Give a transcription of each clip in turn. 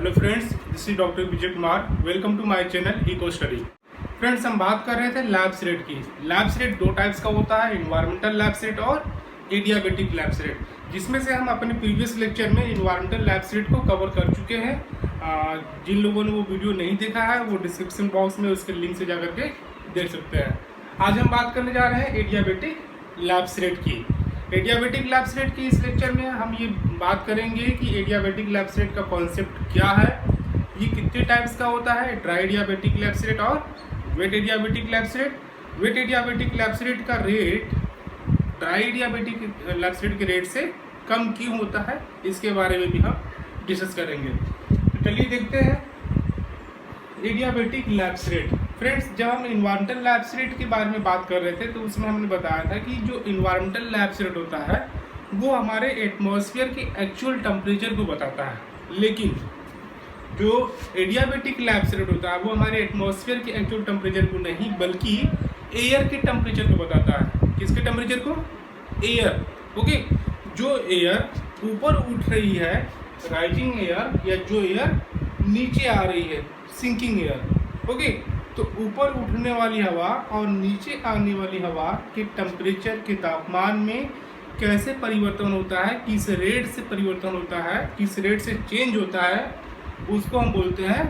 Hello friends, this is doctor Vijay Kumar. Welcome to my channel eco study. Friends, हम बात कर रहे थे लैब्स रेट की। लैब्स रेट दो टाइप्स का होता है, इन्वायरमेंटल लैब्स रेट और एडियाबेटिक लैब्स रेट, जिसमें से हम अपने प्रीवियस लेक्चर में इन्वायरमेंटल लैब्स रेट को कवर कर चुके हैं। जिन लोगों ने वो वीडियो नहीं देखा है वो डिस्क्रिप्शन बॉक्स में उसके लिंक से जाकर के देख सकते हैं। आज हम बात करने जा रहे हैं एडियाबेटिक लैब्स रेट की। एडियाबेटिक लैब्स रेट की इस लेक्चर में हम ये बात करेंगे कि एडियाबेटिक लैब्स रेट का कॉन्सेप्ट क्या है, ये कितने टाइप्स का होता है, ड्राई एडियाबेटिक लैब्स रेट और wet adiabatic lapse rate. Wet adiabatic lapse rate का rate dry adiabatic lapse rate के रेट से कम क्यों होता है, इसके बारे में भी हम डिस्कस करेंगे। तो चलिए देखते हैं एडियाबेटिक लैब्स रेट। फ्रेंड्स, जब हम इन्वायरमेंटल लैब्स रेट के बारे में बात कर रहे थे तो उसमें हमने बताया था कि जो इन्वायरमेंटल लैब्स रेट होता है वो हमारे एटमॉस्फेयर के एक्चुअल टेम्परेचर को बताता है, लेकिन जो एडियाबेटिक लैब्स रेट होता है वो हमारे एटमॉस्फेयर के एक्चुअल टेम्परेचर को नहीं बल्कि एयर के टेम्परेचर को बताता है। किसके टेम्परेचर को? एयर। ओके, जो एयर ऊपर उठ रही है, राइजिंग एयर, या जो एयर नीचे आ रही है, सिंकिंग एयर। ओके, तो ऊपर उठने वाली हवा और नीचे आने वाली हवा के टेम्परेचर के तापमान में कैसे परिवर्तन होता है, किस रेट से परिवर्तन होता है, किस रेट से चेंज होता है, उसको हम बोलते हैं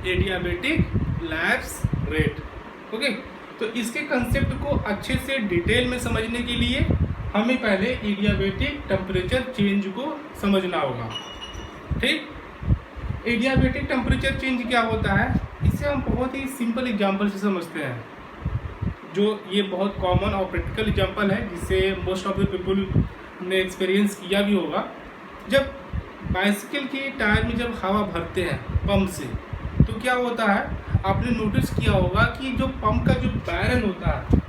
एडियाबेटिक लैब्स रेट। ओके, तो इसके कंसेप्ट को अच्छे से डिटेल में समझने के लिए हमें पहले एडियाबेटिक टेम्परेचर चेंज को समझना होगा। ठीक, एडियाबेटिक टेम्परेचर चेंज क्या होता है, इसे हम बहुत ही सिंपल एग्जांपल से समझते हैं, जो ये बहुत कॉमन और प्रैक्टिकल एग्जांपल है जिससे मोस्ट ऑफ द पीपल ने एक्सपीरियंस किया भी होगा। जब बाइसिकल के टायर में जब हवा भरते हैं पंप से, तो क्या होता है, आपने नोटिस किया होगा कि जो पंप का जो बैरल होता है,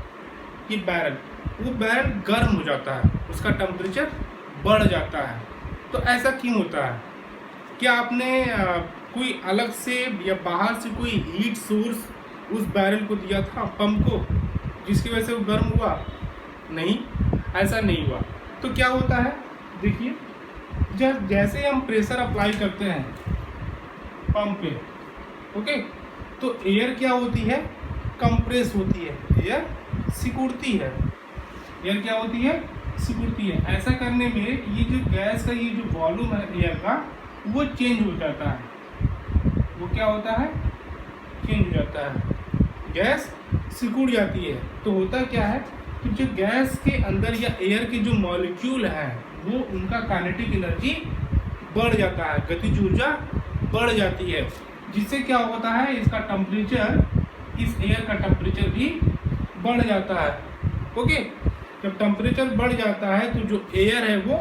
ये बैरल, वो बैरल गर्म हो जाता है, उसका टेम्परेचर बढ़ जाता है। तो ऐसा क्यों होता है? क्या आपने कोई अलग से या बाहर से कोई हीट सोर्स उस बैरल को दिया था पंप को, जिसकी वजह से वो गर्म हुआ? नहीं, ऐसा नहीं हुआ। तो क्या होता है, देखिए, जब जैसे हम प्रेशर अप्लाई करते हैं पंप पे, ओके, तो एयर क्या होती है, कंप्रेस होती है, एयर सिकुड़ती है। एयर क्या होती है, सिकुड़ती है। ऐसा करने में ये जो गैस का ये जो वॉल्यूम है एयर का, वो चेंज हो जाता है। वो क्या होता है, चेंज हो जाता है, गैस सिकुड़ जाती है। तो होता क्या है कि जो गैस के अंदर या एयर के जो मॉलिक्यूल है वो उनका काइनेटिक एनर्जी बढ़ जाता है, गतिज ऊर्जा बढ़ जाती है, जिससे क्या होता है, इसका टेम्परेचर, इस एयर का टेम्परेचर भी बढ़ जाता है। ओके, जब टेम्परेचर बढ़ जाता है तो जो एयर है वो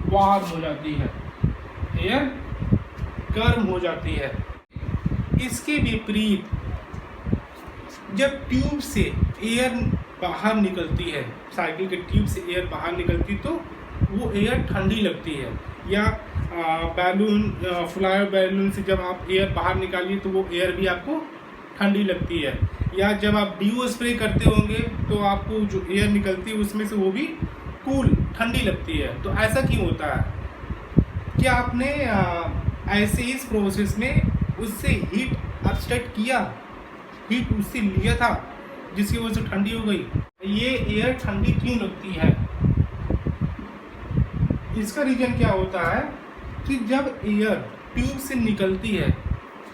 वार्म हो जाती है, एयर गर्म हो जाती है। इसके विपरीत जब ट्यूब से एयर बाहर निकलती है, साइकिल के ट्यूब से एयर बाहर निकलती, तो वो एयर ठंडी लगती है। या बैलून, फ्लाई बैलून से जब आप एयर बाहर निकालिए तो वो एयर भी आपको ठंडी लगती है। या जब आप डीओ स्प्रे करते होंगे तो आपको जो एयर निकलती है उसमें से वो भी कूल, ठंडी लगती है। तो ऐसा क्यों होता है? क्या आपने ऐसे इस प्रोसेस में उससे हीट एक्सट्रैक्ट किया, हीट उससे लिया था, जिसकी वजह से ठंडी हो गई? ये एयर ठंडी क्यों लगती है? इसका रीजन क्या होता है कि जब एयर ट्यूब से निकलती है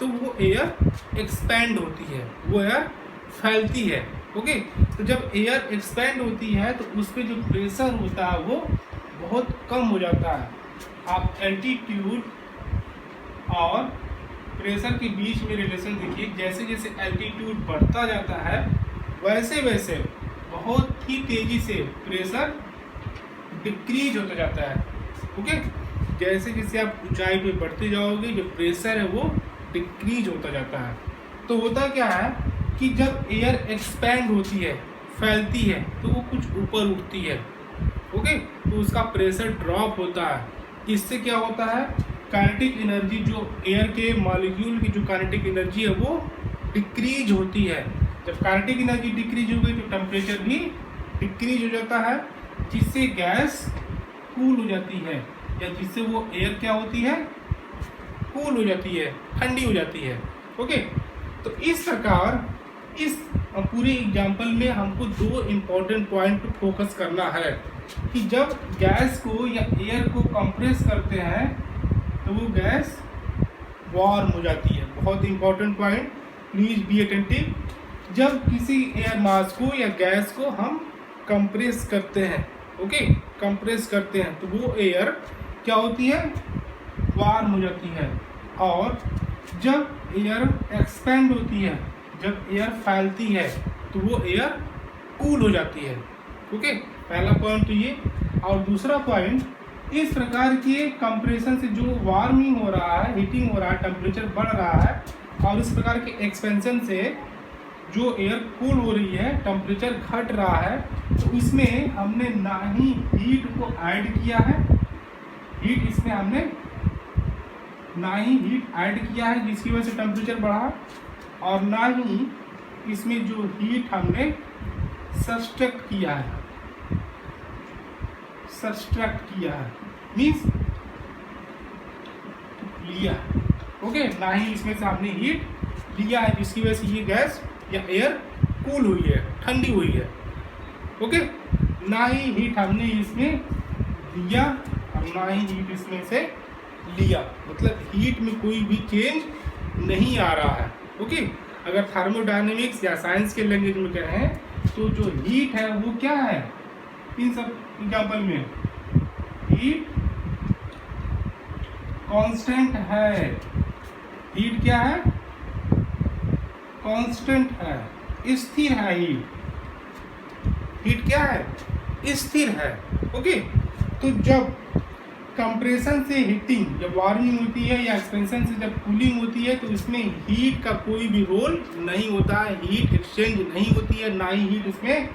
तो वो एयर एक्सपैंड होती है, वो एयर फैलती है। ओके, तो जब एयर एक्सपैंड होती है तो उस पर जो प्रेशर होता है वो बहुत कम हो जाता है। आप एल्टीट्यूड और प्रेशर के बीच में रिलेशन देखिए, जैसे जैसे एल्टीट्यूड बढ़ता जाता है वैसे वैसे बहुत ही तेज़ी से प्रेशर डिक्रीज होता जाता है। ओके, जैसे जैसे आप ऊंचाई पे बढ़ते जाओगे जो प्रेशर है वो डिक्रीज होता जाता है। तो होता क्या है कि जब एयर एक्सपैंड होती है, फैलती है, तो वो कुछ ऊपर उठती है। ओके, तो उसका प्रेशर ड्रॉप होता है। इससे क्या होता है, काइनेटिक एनर्जी, जो एयर के मॉलिक्यूल की जो काइनेटिक एनर्जी है वो डिक्रीज होती है। जब काइनेटिक एनर्जी डिक्रीज हो गई तो टेम्परेचर भी डिक्रीज हो जाता है, जिससे गैस कूल हो जाती है, या जिससे वो एयर क्या होती है, कूल हो जाती है, ठंडी हो जाती है। ओके, तो इस प्रकार इस पूरे एग्जाम्पल में हमको दो इम्पोर्टेंट पॉइंट पे फोकस करना है कि जब गैस को या एयर को कंप्रेस करते हैं तो वो गैस वार्म हो जाती है। बहुत important point, please be attentive. जब किसी एयर मास को या गैस को हम कंप्रेस करते हैं, ओके, कंप्रेस करते हैं तो वो एयर क्या होती है, वार्म हो जाती है। और जब एयर एक्सपेंड होती है, जब एयर फैलती है तो वो एयर कूल हो जाती है। ओके, पहला पॉइंट तो ये। और दूसरा पॉइंट, इस प्रकार के कंप्रेशन से जो वार्मिंग हो रहा है, हीटिंग हो रहा है, टेम्परेचर बढ़ रहा है, और इस प्रकार के एक्सपेंशन से जो एयर कूल हो रही है, टेम्परेचर घट रहा है, तो इसमें हमने ना ही हीट को ऐड किया है, हीट इसमें हमने ना ही हीट ऐड किया है जिसकी वजह से टेम्परेचर बढ़ा, और ना ही इसमें जो हीट हमने सब्सट्रैक्ट किया है, सब्सट्रैक्ट किया है मीन्स लिया। ओके, ना ही इसमें से हमने हीट लिया है जिसकी वजह से ये गैस या एयर कूल हुई है, ठंडी हुई है। ओके, ना ही हीट हमने इसमें लिया और ना ही हीट इसमें से लिया, मतलब हीट में कोई भी चेंज नहीं आ रहा है। ओके, अगर थर्मोडायनेमिक्स या साइंस के लैंग्वेज में कहें तो जो हीट है वो क्या है, इन सब एग्जाम्पल में हीट कांस्टेंट है। हीट क्या है, कांस्टेंट है, स्थिर है। हीट क्या है, स्थिर है। ओके, तो जब कंप्रेशन से हीटिंग, जब वार्मिंग होती है या एक्सपेंशन से जब कूलिंग होती है तो इसमें हीट का कोई भी रोल नहीं होता है, हीट एक्सचेंज नहीं होती है, ना ही हीट इसमें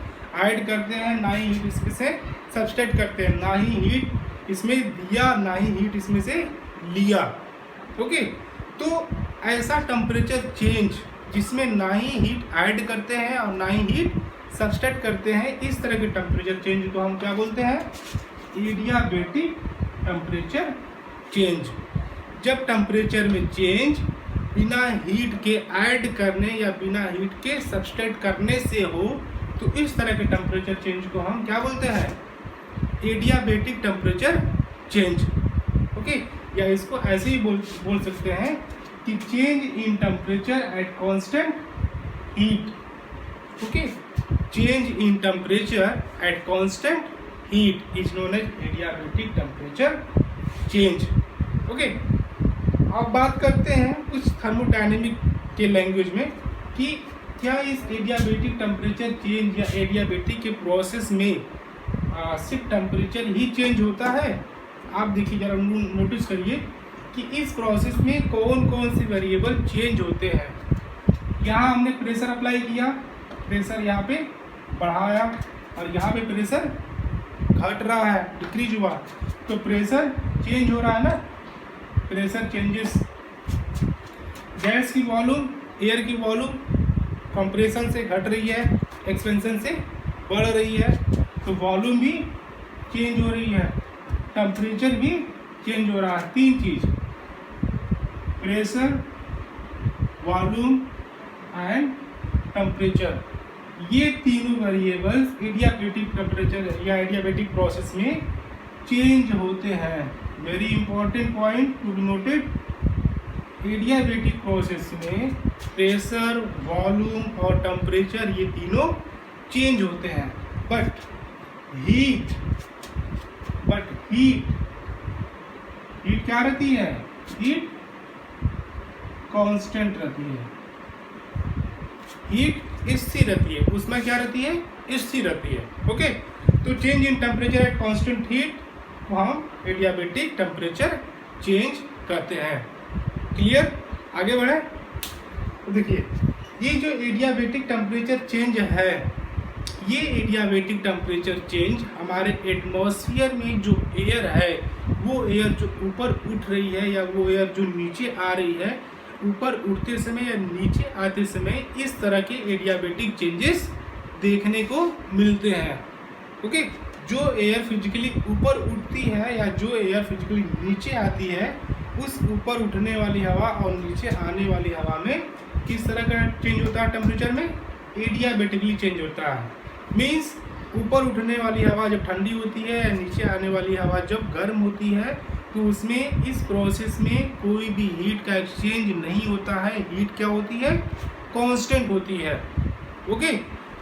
ऐड करते हैं, ना ही हीट इसमें से सब्सट्रैक्ट करते हैं, ना ही हीट इसमें दिया, ना ही हीट इसमें से लिया। ओके, तो ऐसा टेम्परेचर चेंज जिसमें ना ही हीट ऐड करते हैं और ना ही हीट सब्सट्रैक्ट करते हैं, इस तरह के टेम्परेचर चेंज को हम क्या बोलते हैं, एडियाबैटिक टेम्परेचर चेंज। जब टेम्परेचर में चेंज बिना हीट के ऐड करने या बिना हीट के सब्सट्रैक्ट करने से हो तो इस तरह के टेम्परेचर चेंज को हम क्या बोलते हैं, एडियाबैटिक टेम्परेचर चेंज। ओके, या इसको ऐसे ही बोल सकते हैं कि change in temperature at constant heat. Okay, change in temperature at constant heat is known as adiabatic temperature change. Okay, अब बात करते हैं कुछ थर्मोडायनेमिक के लैंग्वेज में कि क्या इस एडियाबैटिक टेम्परेचर चेंज या एडियाबैटिक के प्रोसेस में सिर्फ टेम्परेचर ही चेंज होता है। आप देखिए जरा, नोटिस करिए कि इस प्रोसेस में कौन कौन से वेरिएबल चेंज होते हैं। यहाँ हमने प्रेशर अप्लाई किया, प्रेशर यहाँ पे बढ़ाया और यहाँ पे प्रेशर घट रहा है, डिक्रीज हुआ, तो प्रेशर चेंज हो रहा है ना, प्रेशर चेंजेस। गैस की वॉल्यूम, एयर की वॉल्यूम कंप्रेशन से घट रही है, एक्सपेंशन से बढ़ रही है, तो वॉल्यूम भी चेंज हो रही है, टेम्परेचर भी चेंज हो रहा है। तीन चीज, प्रेशर, वॉल्यूम एंड टेम्परेचर, ये तीनों वेरिएबल्स एडियाबैटिक टेम्परेचर या एडियाबैटिक प्रोसेस में चेंज होते हैं। Very important point to be noted, adiabatic process में प्रेशर, वॉल्यूम और टेम्परेचर ये तीनों चेंज होते हैं, बट हीट क्या रहती है, हीट कांस्टेंट रहती है, हीट स्थिर रहती है, उसमें क्या रहती है, स्थिर रहती है। ओके, तो change in temperature at constant heat को हम एडियाबैटिक टेम्परेचर चेंज करते हैं। क्लियर, आगे बढ़े तो देखिए ये जो एडियाबैटिक टेम्परेचर चेंज है, ये एडियाबैटिक टेम्परेचर चेंज हमारे एटमॉस्फेयर में जो एयर है, वो एयर जो ऊपर उठ रही है या वो एयर जो नीचे आ रही है, ऊपर उठते समय या नीचे आते समय इस तरह के एडियाबैटिक चेंजेस देखने को मिलते हैं। ओके, जो एयर फिजिकली ऊपर उठती है या जो एयर फिजिकली नीचे आती है उस ऊपर उठने वाली हवा और नीचे आने वाली हवा में किस तरह का चेंज होता है टेम्परेचर में? एडियाबेटिकली चेंज होता है। मीन्स ऊपर उठने वाली हवा जब ठंडी होती है या नीचे आने वाली हवा जब गर्म होती है तो उसमें इस प्रोसेस में कोई भी हीट का एक्सचेंज नहीं होता है। हीट क्या होती है? कांस्टेंट होती है। ओके,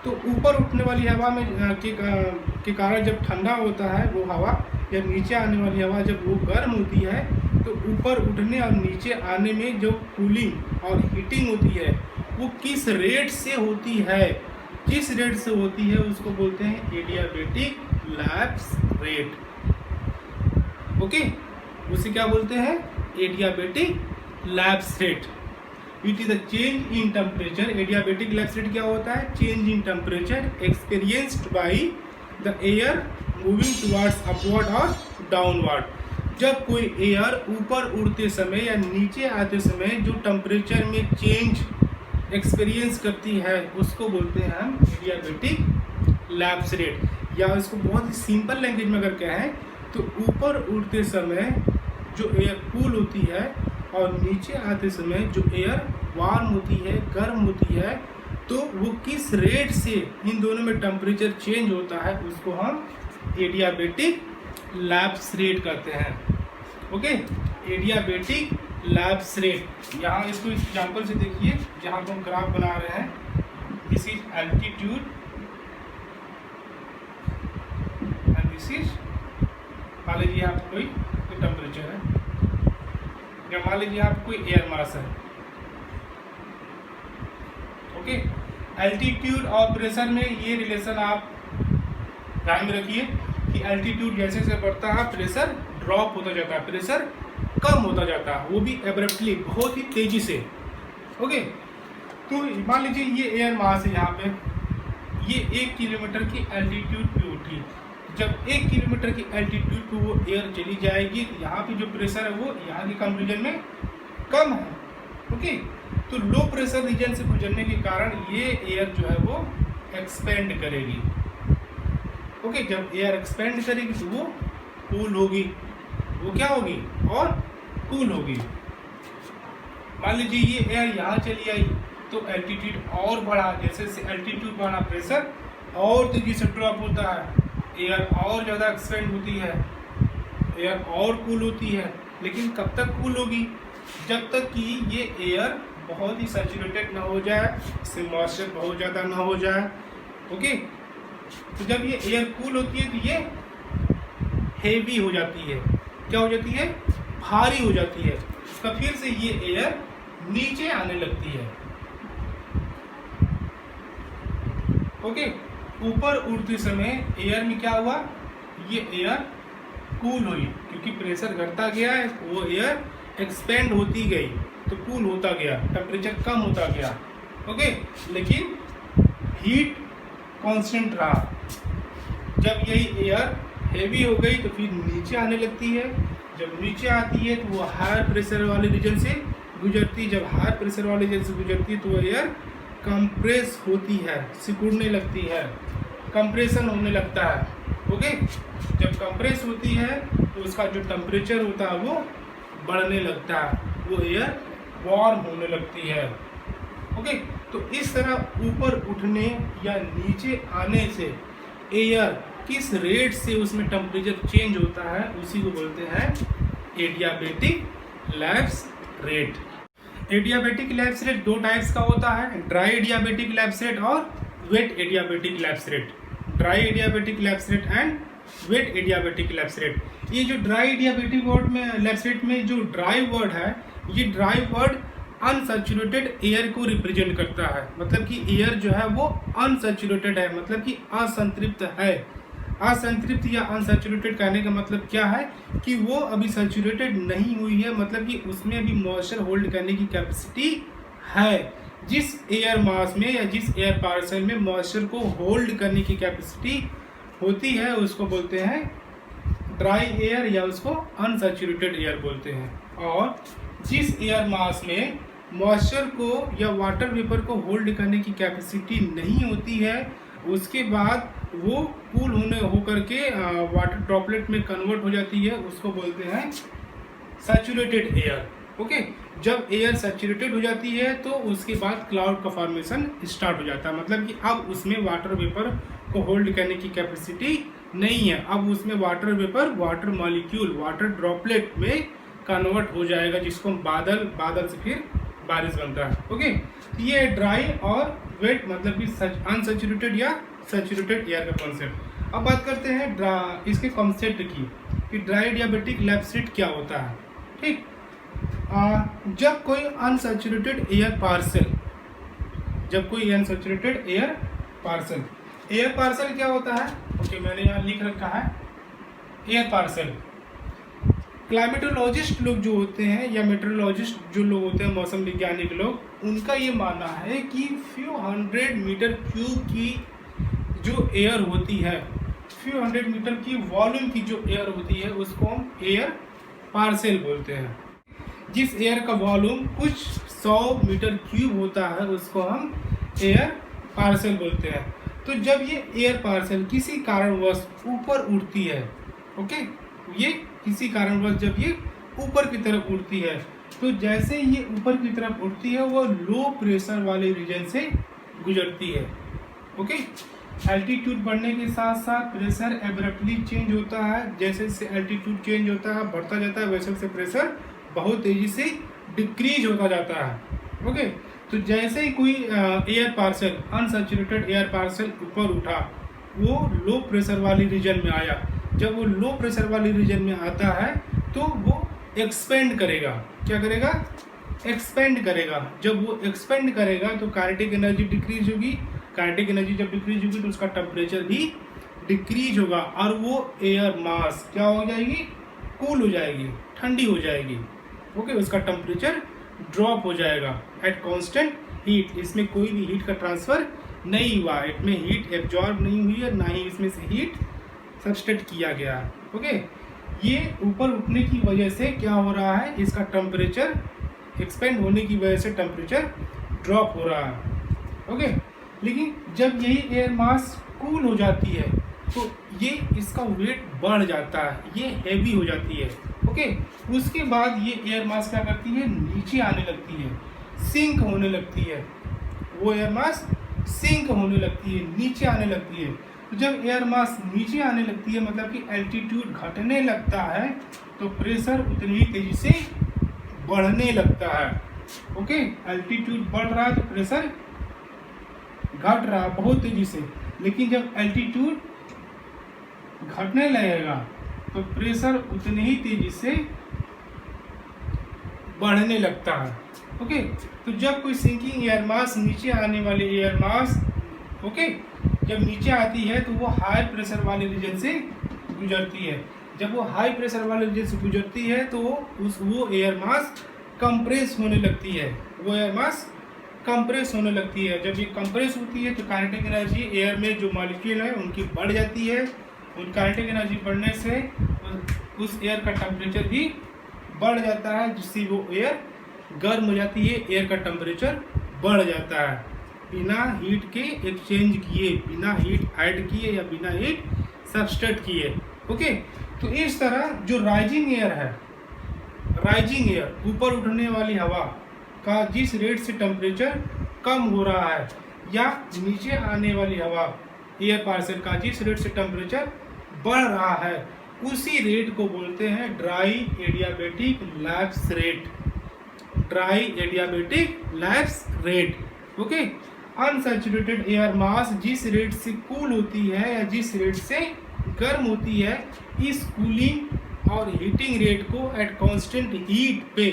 तो ऊपर उठने वाली हवा में के कारण जब ठंडा होता है वो हवा या नीचे आने वाली हवा जब वो गर्म होती है तो ऊपर उठने और नीचे आने में जो कूलिंग और हीटिंग होती है वो किस रेट से होती है? किस रेट से होती है उसको बोलते हैं एडियाबेटिक लैप्स रेट। ओके, उसे क्या बोलते हैं? Adiabatic lapse rate. It is the change in temperature. Adiabatic lapse rate क्या होता है? Change in temperature experienced by the air moving towards upward और डाउनवर्ड। जब कोई एयर ऊपर उड़ते समय या नीचे आते समय जो टेम्परेचर में चेंज एक्सपीरियंस करती है उसको बोलते हैं हम एडियाबेटिक लैप्स रेट। या इसको बहुत ही सिंपल लैंग्वेज में अगर कहें तो ऊपर उड़ते समय जो एयर कूल होती है और नीचे आते समय जो एयर वार्म होती है, गर्म होती है, तो वो किस रेट से इन दोनों में टेम्परेचर चेंज होता है उसको हम एडियाबेटिक लैप्स रेट कहते हैं। Okay, adiabatic lapse rate. यहाँ इसको इस एग्जाम्पल से देखिए जहाँ पर हम ग्राफ बना रहे हैं। This is altitude and this is, मान लीजिए आपको कोई टेम्परेचर है या मान लीजिए आपको कोई एयर मास है। ओके, एल्टीट्यूड और प्रेशर में ये रिलेशन आप ध्यान में रखिए कि एल्टीट्यूड जैसे जैसे बढ़ता है प्रेशर ड्रॉप होता जाता है, प्रेशर कम होता जाता है, वो भी एब्रप्टली, बहुत ही तेजी से। ओके, तो मान लीजिए ये एयर मास है, यहाँ पे ये 1 किलोमीटर की एल्टीट्यूड पे उठी। जब 1 किलोमीटर की एल्टीट्यूड पे वो एयर चली जाएगी तो यहाँ पे जो प्रेशर है वो यहाँ के कंपेरिजन में कम है। ओके, तो लो प्रेशर रीजन से गुजरने के कारण ये एयर जो है वो एक्सपेंड करेगी। ओके, जब एयर एक्सपेंड करेगी तो वो कूल होगी। वो क्या होगी? और कूल होगी। मान लीजिए ये एयर यहाँ चली आई तो एल्टीट्यूड और बढ़ा, जैसे एल्टीट्यूड बढ़ा प्रेशर और तेजी से ड्रॉप होता है, एयर और ज़्यादा एक्सपेंड होती है, एयर और कूल होती है। लेकिन कब तक कूल होगी? जब तक कि ये एयर बहुत ही सैचुरेटेड ना हो जाए, इससे मॉइस्चर बहुत ज़्यादा ना हो जाए। ओके, तो जब ये एयर कूल होती है तो ये हेवी हो जाती है। क्या हो जाती है? भारी हो जाती है। तो फिर से ये एयर नीचे आने लगती है। ओके, ऊपर उड़ते समय एयर में क्या हुआ? ये एयर कूल हुई क्योंकि प्रेशर घटता गया है, वो एयर एक्सपेंड होती गई तो कूल होता गया, टेम्परेचर कम होता गया। ओके, लेकिन हीट कांस्टेंट रहा। जब यही एयर हेवी हो गई तो फिर नीचे आने लगती है। जब नीचे आती है तो वो हायर प्रेशर वाले रीजन से गुजरती है। जब हायर प्रेशर वाले रीजन से गुजरती है तो वो एयर कंप्रेस होती है, सिकुड़ने लगती है, कंप्रेशन होने लगता है। ओके, जब कंप्रेस होती है तो उसका जो टेम्परेचर होता है वो बढ़ने लगता है, वो एयर वार्म होने लगती है। ओके, तो इस तरह ऊपर उठने या नीचे आने से एयर किस रेट से उसमें टेम्परेचर चेंज होता है उसी को बोलते हैं adiabatic lapse rate. Adiabatic lapse rate 2 types का होता है, ड्राई एडियाबेटिक लैप्स रेट और wet adiabatic lapse rate. Dry adiabatic lapse rate and wet adiabatic lapse rate. ये जो ड्राई एडियाबेटिक वर्ड में लैप्स रेट में जो ड्राई वर्ड है, ये ड्राई वर्ड अनसैचुरेटेड एयर को रिप्रेजेंट करता है। मतलब कि एयर जो है वो अनसैचुरेटेड है, मतलब कि असंतृप्त है। असंतृप्त या अनसैचुरेटेड कहने का मतलब क्या है कि वो अभी सैचुरेटेड नहीं हुई है, मतलब कि उसमें अभी मॉइस्चर होल्ड करने की कैपेसिटी है। जिस एयर मास में या जिस एयर पार्सल में मॉइस्चर को होल्ड करने की कैपेसिटी होती है उसको बोलते हैं ड्राई एयर या उसको अनसैचुरेटेड एयर बोलते हैं। और जिस एयर मास में मॉइस्चर को या वाटर वेपर को होल्ड करने की कैपेसिटी नहीं होती है उसके बाद वो कूल होकर के वाटर ड्रॉपलेट में कन्वर्ट हो जाती है, उसको बोलते हैं सैचुरेटेड एयर। ओके, जब एयर सैचुरेटेड हो जाती है तो उसके बाद क्लाउड का फॉर्मेशन स्टार्ट हो जाता है, मतलब कि अब उसमें वाटर वेपर को होल्ड करने की कैपेसिटी नहीं है, अब उसमें water vapour water molecule water droplet में कन्वर्ट हो जाएगा, जिसको बादल से फिर बारिश बनता है। ओके, ये ड्राई और वेट मतलब कि अनसैचुरेटेड या सैचुरेटेड एयर का कॉन्सेप्ट। अब बात करते हैं इसके कॉन्सेप्ट की कि ड्राई एडियाबेटिक लैप्स रेट क्या होता है। ठीक, जब कोई अनसैचुरेटेड एयर पार्सल क्या होता है? ओके, मैंने यहाँ लिख रखा है एयर पार्सल। क्लाइमेटोलॉजिस्ट लोग जो होते हैं या मेट्रोलॉजिस्ट जो लोग होते हैं, मौसम वैज्ञानिक लोग, उनका ये मानना है कि फ्यू 100 मीटर क्यूब की जो एयर होती है, फ्यू 100 मीटर की वॉल्यूम की जो एयर होती है, उसको हम एयर पार्सल बोलते हैं। जिस एयर का वॉल्यूम कुछ 100 मीटर क्यूब होता है, उसको हम एयर पार्सल बोलते हैं। तो जब ये एयर पार्सल किसी कारणवश ऊपर उड़ती है, ओके, ये किसी कारणवश जब ये ऊपर की तरफ उड़ती है, तो जैसे ये ऊपर की तरफ उड़ती है वो लो प्रेशर वाले रीजन से गुजरती है। ओके, एल्टीट्यूड बढ़ने के साथ साथ प्रेशर एब्रप्टली चेंज होता है। जैसे जैसे एल्टीट्यूड चेंज होता है, बढ़ता जाता है, वैसे वैसे प्रेशर बहुत तेजी से डिक्रीज होता जाता है। ओके, तो जैसे ही कोई air parcel unsaturated air parcel ऊपर उठा, वो लो प्रेशर वाली रीजन में आया। जब वो लो प्रेशर वाली रीजन में आता है तो वो एक्सपेंड करेगा। क्या करेगा? एक्सपेंड करेगा। जब वो एक्सपेंड करेगा तो काइनेटिक एनर्जी डिक्रीज होगी। काइनेटिक एनर्जी जब डिक्रीज होगी तो उसका टेम्परेचर भी डिक्रीज होगा और वो एयर मास क्या हो जाएगी? कूल हो जाएगी, ठंडी हो जाएगी। ओके, उसका टेम्परेचर ड्रॉप हो जाएगा एट कांस्टेंट हीट। इसमें कोई भी हीट का ट्रांसफर नहीं हुआ, इसमें हीट एब्जॉर्ब नहीं हुई है, ना ही इसमें से हीट सबस्ट्रेट किया गया। ओके, ये ऊपर उठने की वजह से क्या हो रहा है? इसका टेम्परेचर एक्सपेंड होने की वजह से टेम्परेचर ड्रॉप हो रहा है। ओके, लेकिन जब यही एयर मास कूल हो जाती है तो ये इसका वेट बढ़ जाता है, ये हैवी हो जाती है। ओके, उसके बाद ये एयर मास क्या करती है? नीचे आने लगती है, सिंक होने लगती है। वो एयर मास सिंक होने लगती है, नीचे आने लगती है। तो जब एयर मास नीचे आने लगती है मतलब कि एल्टीट्यूड घटने लगता है, तो प्रेशर उतनी ही तेजी से बढ़ने लगता है। ओके, एल्टीट्यूड बढ़ रहा है तो प्रेशर घट रहा है बहुत तेजी से। लेकिन जब एल्टीट्यूड घटने लगेगा तो प्रेशर उतनी ही तेजी से बढ़ने लगता है। ओके, तो जब कोई सिंकिंग एयर मास नीचे आने वाली एयर मास ओके जब नीचे आती है तो वो हाई प्रेशर वाले रीजन से गुजरती है। जब वो हाई प्रेशर वाले रीजन से गुजरती है तो वो एयर मास कंप्रेस होने लगती है। वो एयर मास कंप्रेस होने लगती है। जब ये कंप्रेस होती है तो काइनेटिक एनर्जी एयर में जो मॉलिक्यूल है उनकी बढ़ जाती है। उन काइनेटिक एनर्जी बढ़ने से उस एयर का टेम्परेचर भी बढ़ जाता है, जिससे वो एयर गर्म हो जाती है, एयर का टेम्परेचर बढ़ जाता है बिना हीट के एक्सचेंज किए, बिना हीट ऐड किए या बिना हीट सबस्ट्रेट किए। ओके, तो इस तरह जो राइजिंग एयर है, राइजिंग एयर ऊपर उठने वाली हवा का जिस रेट से टेम्परेचर कम हो रहा है, या नीचे आने वाली हवा एयर पार्सल का जिस रेट से टेम्परेचर बढ़ रहा है, उसी रेट को बोलते हैं dry adiabatic lapse rate. Dry adiabatic lapse rate. Okay, unsaturated air mass जिस रेट से कूल होती है या जिस रेट से गर्म होती है, इस कूलिंग और हीटिंग रेट को एट कांस्टेंट हीट पे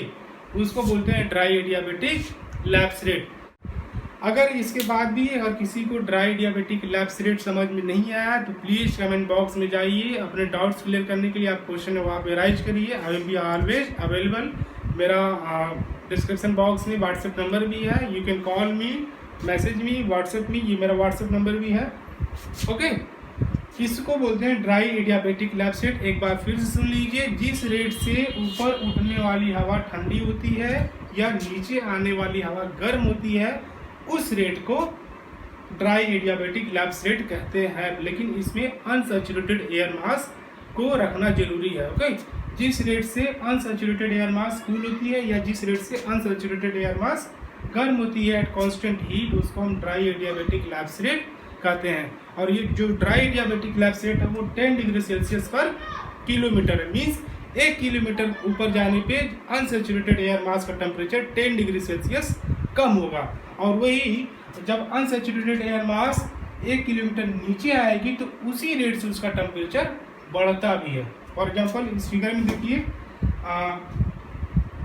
उसको बोलते हैं ड्राई एडियाबेटिक लैप्स रेट। अगर इसके बाद भी अगर किसी को ड्राई एडियाबेटिक लैप्स रेट समझ में नहीं आया तो प्लीज़ कमेंट बॉक्स में जाइए, अपने डाउट्स क्लियर करने के लिए आप क्वेश्चन वहाँ पे राइज करिए। I will be always available. मेरा डिस्क्रिप्शन बॉक्स में व्हाट्सएप नंबर भी है, you can call me, message me, WhatsApp me, ये मेरा व्हाट्सएप नंबर भी है। ओके, इसको बोलते हैं ड्राई एडियाबेटिक लैप्स रेट। एक बार फिर से सुन लीजिए, जिस रेट से ऊपर उठने वाली हवा ठंडी होती है या नीचे आने वाली हवा गर्म होती है, उस रेट को ड्राई एडियाबेटिक लैप्स रेट कहते हैं। लेकिन इसमें अनसैचुरेटेड एयर मास को रखना जरूरी है। ओके, जिस रेट से अनसैचुरेटेड एयर मास कूल होती है या जिस रेट से अनसैचुरेटेड एयर मास गर्म होती है एट कांस्टेंट हीट, उसको हम ड्राई एडियाबैटिक लैप्स रेट कहते हैं। और ये जो ड्राई एडियाबैटिक लैप्स रेट है वो 10 डिग्री सेल्सियस पर किलोमीटर है। मीन्स 1 किलोमीटर ऊपर जाने पे अनसैचुरेटेड एयर मास का टेम्परेचर 10 डिग्री सेल्सियस कम होगा। और वही जब अनसैचुरेटेड एयर मास 1 किलोमीटर नीचे आएगी तो उसी रेट से उसका टेम्परेचर बढ़ता भी है। फॉर एग्जाम्पल इस फिगर में देखिए,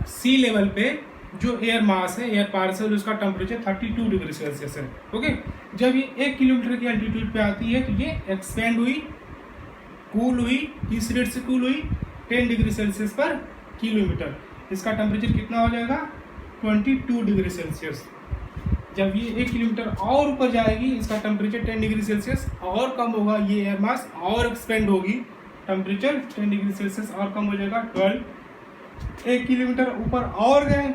सी लेवल पे जो एयर मास है, एयर पार्सल, उसका टेम्परेचर 32 डिग्री सेल्सियस है। ओके, जब ये 1 किलोमीटर की एल्टीट्यूड पे आती है तो ये एक्सपेंड हुई, कूल हुई। किस रेट से कूल हुई? 10 डिग्री सेल्सियस पर किलोमीटर। इसका टेम्परेचर कितना हो जाएगा? 22 डिग्री सेल्सियस। जब ये 1 किलोमीटर और ऊपर जाएगी, इसका टेम्परेचर 10 डिग्री सेल्सियस और कम होगा, ये एयर मास और एक्सपेंड होगी, टेम्परेचर 10 डिग्री सेल्सियस और कम हो जाएगा 12। 1 किलोमीटर ऊपर और गए,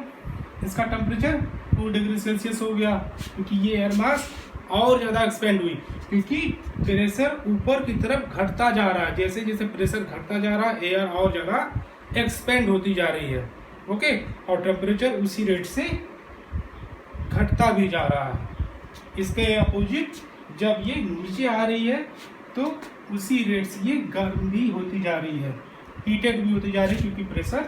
इसका टेम्परेचर 2 डिग्री सेल्सियस हो गया, क्योंकि ये एयर मास और ज़्यादा एक्सपेंड हुई, क्योंकि प्रेशर ऊपर की तरफ घटता जा रहा है। जैसे जैसे प्रेशर घटता जा रहा है, एयर और ज़्यादा एक्सपेंड होती जा रही है। ओके, और टेम्परेचर उसी रेट से घटता भी जा रहा है। इसके अपोजिट जब ये नीचे आ रही है तो उसी रेट से ये गर्म भी होती जा रही है, हीटेड भी होती जा रही है, क्योंकि प्रेशर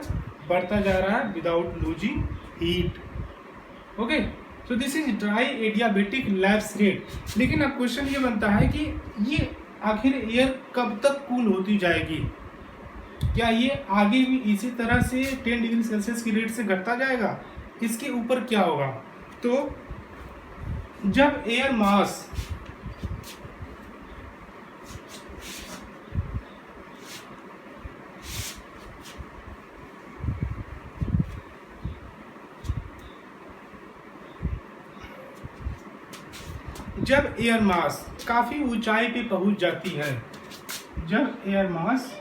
बढ़ता जा रहा है without losing heat. Okay, so this is dry adiabatic lapse rate. लेकिन अब क्वेश्चन ये बनता है कि ये आखिर एयर कब तक कूल होती जाएगी? क्या ये आगे भी इसी तरह से 10 डिग्री सेल्सियस की रेट से घटता जाएगा? इसके ऊपर क्या होगा? तो जब एयर मास काफी ऊंचाई पे पहुंच जाती है, जब एयर मास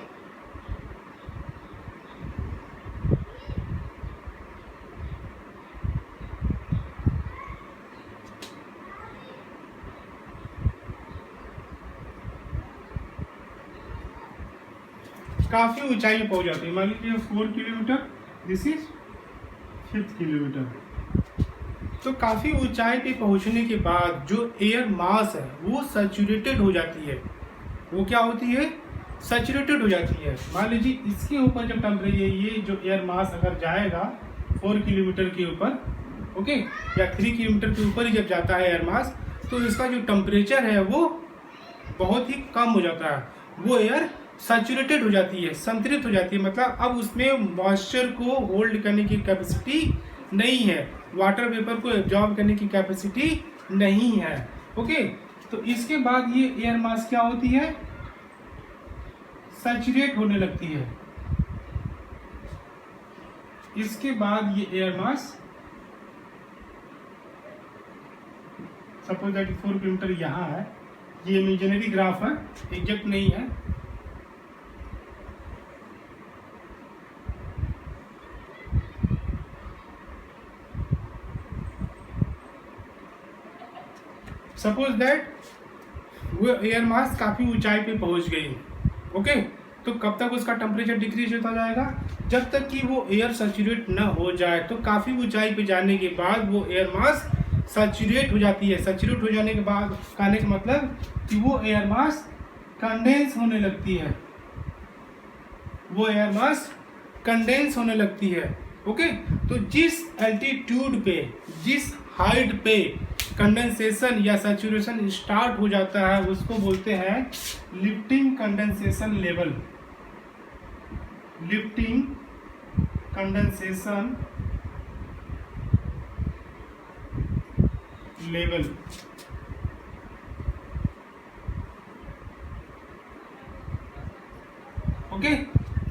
काफी ऊंचाई पे पहुंच जाती है, मान लीजिए 4 किलोमीटर, दिस इज 5 किलोमीटर। तो काफ़ी ऊंचाई पे पहुंचने के बाद जो एयर मास है वो सैचुरेटेड हो जाती है। वो क्या होती है? सैचुरेटेड हो जाती है। मान लीजिए इसके ऊपर जब टेम्परेचर, ये जो एयर मास अगर जाएगा 4 किलोमीटर के ऊपर, ओके, या 3 किलोमीटर के ऊपर ही जब जाता है एयर मास, तो इसका जो टेम्परेचर है वो बहुत ही कम हो जाता है। वो एयर सैचुरेटेड हो जाती है, संतृप्त हो जाती है, मतलब अब उसमें मॉइस्चर को होल्ड करने की कैपेसिटी नहीं है, वाटर वेपर को एब्जॉर्ब करने की कैपेसिटी नहीं है। ओके, तो इसके बाद ये एयर मास क्या होती है? सैचुरेट होने लगती है। इसके बाद ये air mass, suppose that 4 kilometre यहाँ है, ये इमेजिनरी ग्राफ है, एग्जैक्ट नहीं है। सपोज दैट वो एयर मास काफ़ी ऊंचाई पे पहुंच गई। ओके, तो कब तक उसका टेम्परेचर डिक्रीज होता जाएगा? जब तक कि वो एयर सैचुरेट न हो जाए। तो काफ़ी ऊंचाई पे जाने के बाद वो एयर मास सैचुरेट हो जाती है। सैचुरेट हो जाने के बाद कहने का मतलब कि वो एयर मास कंडेंस होने लगती है, वो एयर मास कंडेंस होने लगती है। ओके, तो जिस एल्टीट्यूड पे, जिस हाइट पे कंडेंसेशन या सैचुरेशन स्टार्ट हो जाता है उसको बोलते हैं lifting condensation level. Lifting condensation level. Okay,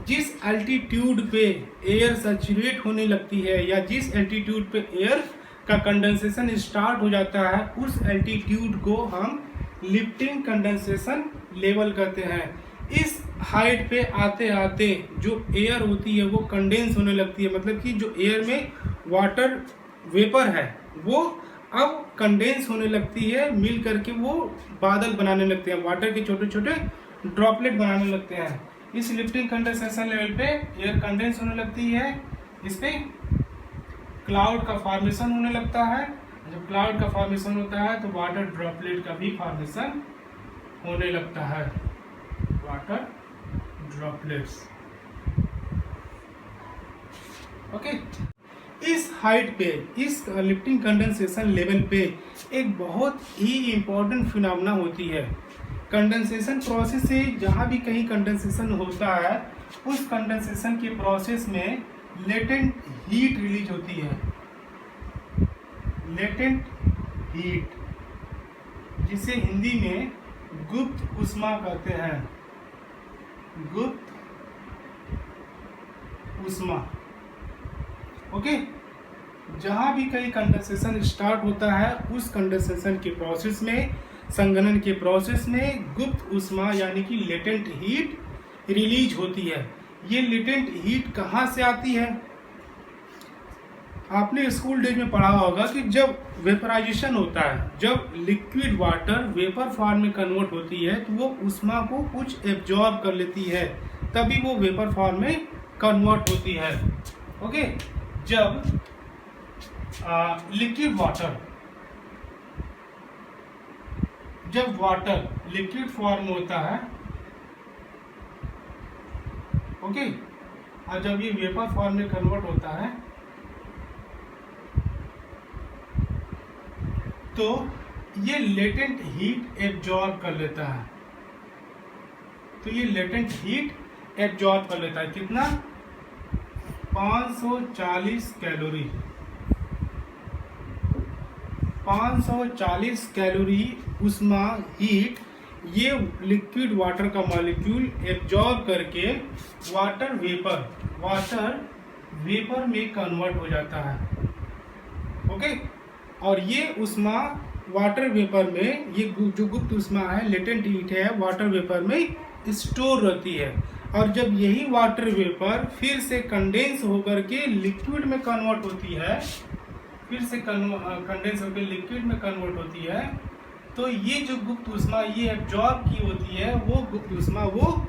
जिस एल्टीट्यूड पे एयर सैचुरेट होने लगती है या जिस एल्टीट्यूड पे एयर का कंडेंसेशन स्टार्ट हो जाता है, उस एल्टीट्यूड को हम लिफ्टिंग कंडेंसेशन लेवल कहते हैं। इस हाइट पे आते आते जो एयर होती है वो कंडेंस होने लगती है, मतलब कि जो एयर में वाटर वेपर है वो अब कंडेंस होने लगती है, मिल करके वो बादल बनाने लगते हैं, वाटर के छोटे छोटे ड्रॉपलेट बनाने लगते हैं। इस लिफ्टिंग कंडेंसेशन लेवल पे एयर कंडेंस होने लगती है, इस पे क्लाउड का फॉर्मेशन होने लगता है। जब क्लाउड का फॉर्मेशन होता है तो वाटर ड्रॉपलेट का भी फॉर्मेशन होने लगता है, वाटर ड्रॉपलेट्स। ओके, इस हाइट पे, इस लिफ्टिंग कंडेंसेशन लेवल पे एक बहुत ही इंपॉर्टेंट फिनोमेना होती है। कंडेंसेशन प्रोसेस से जहाँ भी कहीं कंडेंसेशन होता है, उस कंडेंसेशन के प्रोसेस में लेटेंट हीट रिलीज होती है, लेटेंट हीट, जिसे हिंदी में गुप्त ऊष्मा कहते हैं, गुप्त ऊष्मा। ओके, जहाँ भी कहीं कंडेंसेशन स्टार्ट होता है, उस कंडेंसेशन के प्रोसेस में, संघनन के प्रोसेस में गुप्त ऊष्मा यानी कि लेटेंट हीट रिलीज होती है। ये लेटेंट हीट कहाँ से आती है? आपने स्कूल डेज में पढ़ा होगा कि जब वेपराइजेशन होता है, जब लिक्विड वाटर वेपर फॉर्म में कन्वर्ट होती है, तो वो ऊष्मा को कुछ एब्जॉर्ब कर लेती है, तभी वो वेपर फॉर्म में कन्वर्ट होती है। ओके, जब लिक्विड वाटर, जब वाटर लिक्विड फॉर्म होता है, ओके, और जब ये वेपर फॉर्म में कन्वर्ट होता है, तो ये लेटेंट हीट एब्जॉर्ब कर लेता है। तो ये लेटेंट हीट एब्जॉर्ब कर लेता है कितना? 540 कैलोरी। 540 कैलोरी ऊष्मा हीट ये लिक्विड वाटर का मॉलिक्यूल एब्जॉर्ब करके वाटर वेपर में कन्वर्ट हो जाता है। ओके, और ये ऊष्मा वाटर वेपर में, ये जो गुप्त ऊष्मा है, लेटेंट हीट है, वाटर वेपर में स्टोर रहती है। और जब यही वाटर वेपर फिर से कंडेंस होकर के लिक्विड में कन्वर्ट होती है, फिर से कंडेंस होकर लिक्विड में कन्वर्ट होती है, तो ये जो गुप्त ऊष्मा ये एब्जॉर्ब की होती है, वो गुप्त ऊष्मा वो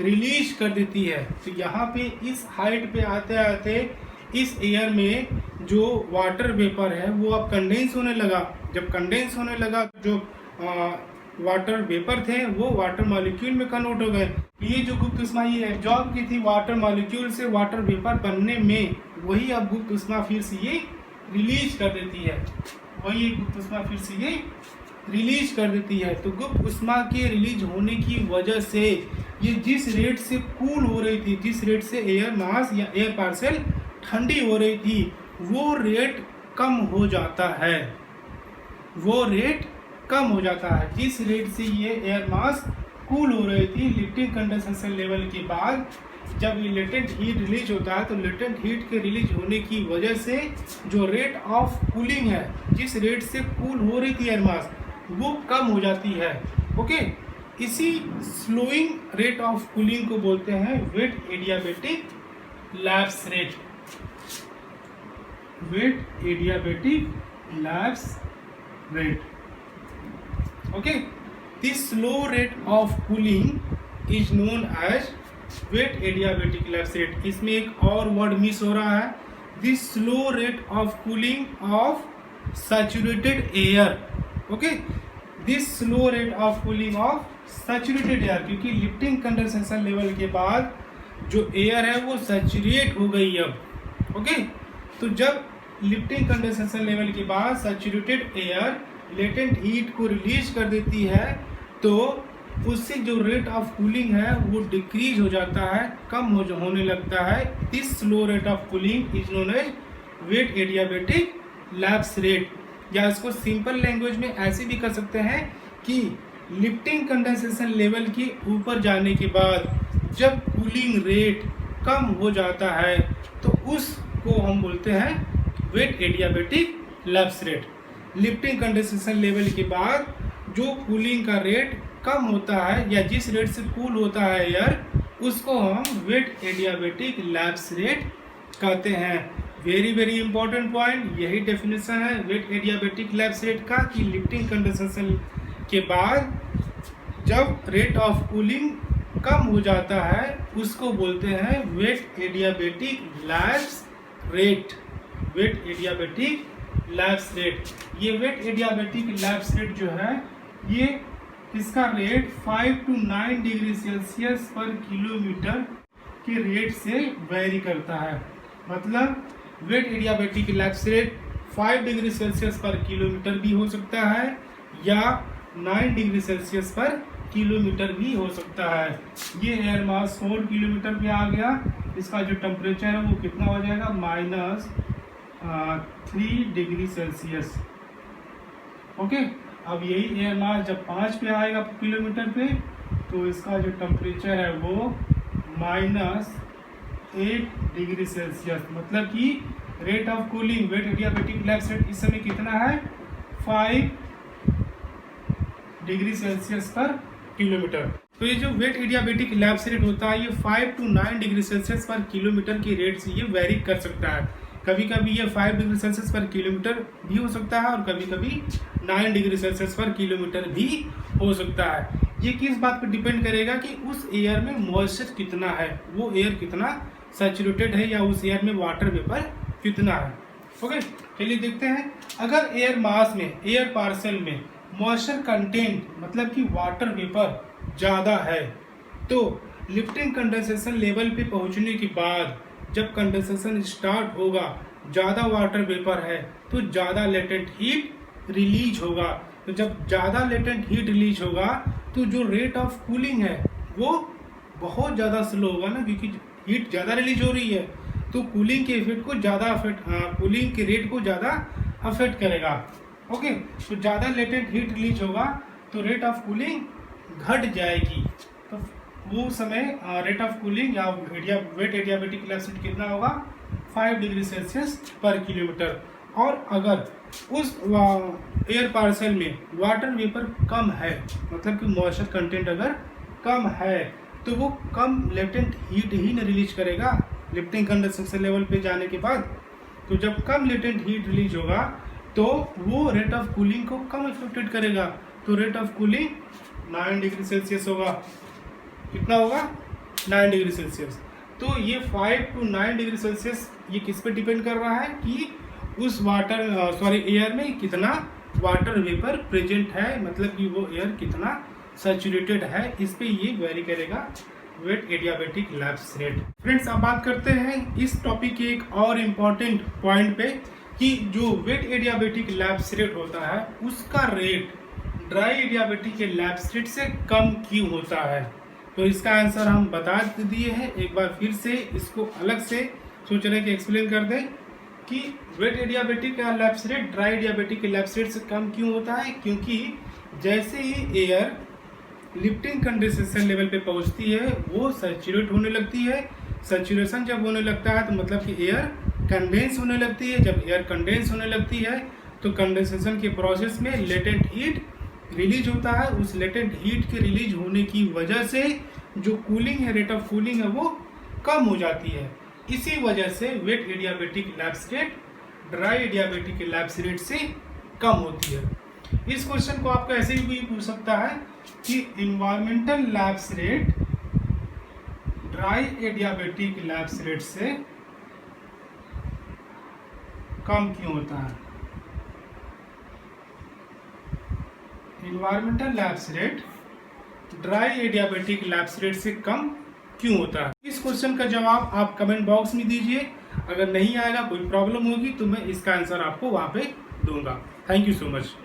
रिलीज कर देती है। तो यहाँ पे इस हाइट पे आते आते इस एयर में जो वाटर वेपर है वो अब कंडेंस होने लगा। जब कंडेंस होने लगा, जो वाटर वेपर थे वो वाटर मॉलिक्यूल में कन्वर्ट हो गए। ये जो गुप्त ऊष्मा ये एब्जॉर्ब की थी वाटर मॉलिक्यूल से वाटर वेपर बनने में, वही अब गुप्त ऊष्मा फिर से ये रिलीज कर देती है, वही गुप्त ऊष्मा फिर से ये रिलीज कर देती है। तो गुप्त ऊष्मा के रिलीज होने की वजह से ये जिस रेट से कूल हो रही थी, जिस रेट से एयर मास या एयर पार्सल ठंडी हो रही थी, वो रेट कम हो जाता है, वो रेट कम हो जाता है। जिस रेट से ये एयर मास कूल हो रही थी, लिफ्टिंग कंडेंसेशन लेवल के बाद जब ये लेटेंट हीट रिलीज होता है, तो लेटेंट हीट के रिलीज होने की वजह से जो रेट ऑफ कूलिंग है, जिस रेट से कूल हो रही थी एयर मास, वो कम हो जाती है। ओके, इसी स्लोइंग रेट ऑफ कूलिंग को बोलते हैं wet adiabatic lapse rate, wet adiabatic lapse rate. Okay, this slow rate of cooling is known as wet adiabatic lapse rate. इसमें एक और वर्ड मिस हो रहा है, this slow rate of cooling of saturated air. Okay, this slow rate of cooling of saturated air, क्योंकि lifting condensation level के बाद जो एयर है वो सैचुरेट हो गई अब। ओके, तो जब लिफ्टिंग कंडेंसेशन लेवल के बाद सैचुरेटेड एयर लेटेंट हीट को रिलीज कर देती है, तो उससे जो रेट ऑफ कूलिंग है वो डिक्रीज हो जाता है, कम होने लगता है। This slow rate of cooling is known as wet adiabatic lapse rate. या इसको सिंपल लैंग्वेज में ऐसे भी कर सकते हैं कि लिफ्टिंग कंडेंसेशन लेवल के ऊपर जाने के बाद जब कूलिंग रेट कम हो जाता है, तो उसको हम बोलते हैं wet adiabatic lapse rate. Lifting condensation level के बाद जो कूलिंग का रेट कम होता है या जिस रेट से कूल होता है एयर, उसको हम वेट एडियाबेटिक लैप्स रेट कहते हैं। वेरी वेरी इंपॉर्टेंट पॉइंट, यही डेफिनेशन है वेट एडियाबेटिक लैप्स रेट का कि लिफ्टिंग कंडेंसेशन के बाद जब रेट ऑफ कूलिंग कम हो जाता है उसको बोलते हैं wet adiabatic lapse rate. Wet adiabatic lapse rate. ये वेट एडियाबेटिक लैप्स रेट जो है ये इसका rate 5 to 9 degree Celsius per kilometre के रेट से वेरी करता है। मतलब wet adiabatic lapse rate 5 degree Celsius per kilometre भी हो सकता है या 9 डिग्री सेल्सियस पर किलोमीटर भी हो सकता है। ये एयर मास 4 किलोमीटर पे आ गया। इसका जो टेम्परेचर है वो कितना हो जाएगा, -3 डिग्री सेल्सियस। ओके, अब यही एयर मास जब 5 पे आएगा किलोमीटर पे तो इसका जो टेम्परेचर है वो -8 डिग्री सेल्सियस। मतलब कि rate of cooling wet adiabatic lapse rate इस समय कितना है, 5 डिग्री सेल्सियस पर किलोमीटर। तो ये जो वेट एडियाबेटिक लैप्स रेट होता है ये 5 to 9 degree Celsius per kilometre की रेट से ये वेरी कर सकता है। कभी कभी ये 5 डिग्री सेल्सियस पर किलोमीटर भी हो सकता है और कभी कभी 9 डिग्री सेल्सियस पर किलोमीटर भी हो सकता है। ये किस बात पर डिपेंड करेगा कि उस एयर में मॉइस्चर कितना है, वो एयर कितना सैचुरेटेड है या उस एयर में वाटर वेपर कितना है। ओके, चलिए देखते हैं। अगर एयर मास में, एयर पार्सल में मॉइस्चर कंटेंट मतलब कि वाटर वेपर ज़्यादा है तो लिफ्टिंग कंडेंसेशन लेवल पे पहुंचने के बाद जब कंडेंसेशन स्टार्ट होगा, ज़्यादा वाटर वेपर है तो ज़्यादा लेटेंट हीट रिलीज होगा। तो जब ज़्यादा लेटेंट हीट रिलीज होगा तो जो रेट ऑफ कूलिंग है वो बहुत ज़्यादा स्लो होगा ना, क्योंकि हीट ज़्यादा रिलीज हो रही है तो कूलिंग के इफेक्ट को ज़्यादा कूलिंग के रेट को ज़्यादा अफेक्ट करेगा। ओके, तो ज़्यादा लेटेंट हीट रिलीज होगा तो रेट ऑफ कूलिंग घट जाएगी। तो वो समय रेट ऑफ कूलिंग या वेट एडियाबेटिक लैप्स रेट कितना होगा, 5 डिग्री सेल्सियस पर किलोमीटर। और अगर उस एयर पार्सल में वाटर वेपर कम है, मतलब कि मॉइस्चर कंटेंट अगर कम है तो वो कम लेटेंट हीट ही न रिलीज करेगा लिफ्टिंग कंडेंसेशन लेवल पे जाने के बाद। तो जब कम लेटेंट हीट रिलीज होगा तो वो रेट ऑफ कूलिंग को कम इफेक्टेड करेगा। तो rate of cooling 9 degree Celsius होगा। कितना होगा, 9 डिग्री सेल्सियस। तो ये 5 to 9 डिग्री सेल्सियस ये किस पे डिपेंड कर रहा है कि उस एयर में कितना वाटर वेपर प्रेजेंट है, मतलब कि वो एयर कितना सैचुरेटेड है, इस पे ये वेरी करेगा wet adiabatic lapse rate. Friends, अब बात करते हैं इस टॉपिक के एक और इम्पॉर्टेंट पॉइंट पे कि जो वेट एडियाबेटिक लैप्स रेट होता है उसका rate dry adiabatic lapse rate से कम क्यों होता है। तो इसका आंसर हम बता दिए हैं, एक बार फिर से इसको अलग से सोच रहे कि एक्सप्लेन कर दें कि wet adiabatic lapse rate dry adiabatic lapse rate से कम क्यों होता है। क्योंकि जैसे ही एयर लिफ्टिंग कंडेंसेशन लेवल पे पहुंचती है वो सैचुरेट होने लगती है। सैचुरेशन जब होने लगता है तो मतलब कि एयर कंडेंस होने लगती है। जब एयर कंडेंस होने लगती है तो कंडेंसेशन के प्रोसेस में लेटेंट हीट रिलीज होता है। उस लेटेंट हीट के रिलीज होने की वजह से जो कूलिंग है, रेट ऑफ कूलिंग है वो कम हो जाती है। इसी वजह से wet adiabatic lapse rate dry adiabatic lapse rate से कम होती है। इस क्वेश्चन को आपका ऐसे भी पूछ सकता है कि environmental lapse rate dry adiabatic lapse rate से कम क्यों होता है। Environmental lapse rate dry adiabatic lapse rate से कम क्यों होता है। इस क्वेश्चन का जवाब आप कमेंट बॉक्स में दीजिए। अगर नहीं आएगा, कोई प्रॉब्लम होगी तो मैं इसका आंसर आपको वहां पे दूंगा। Thank you so much.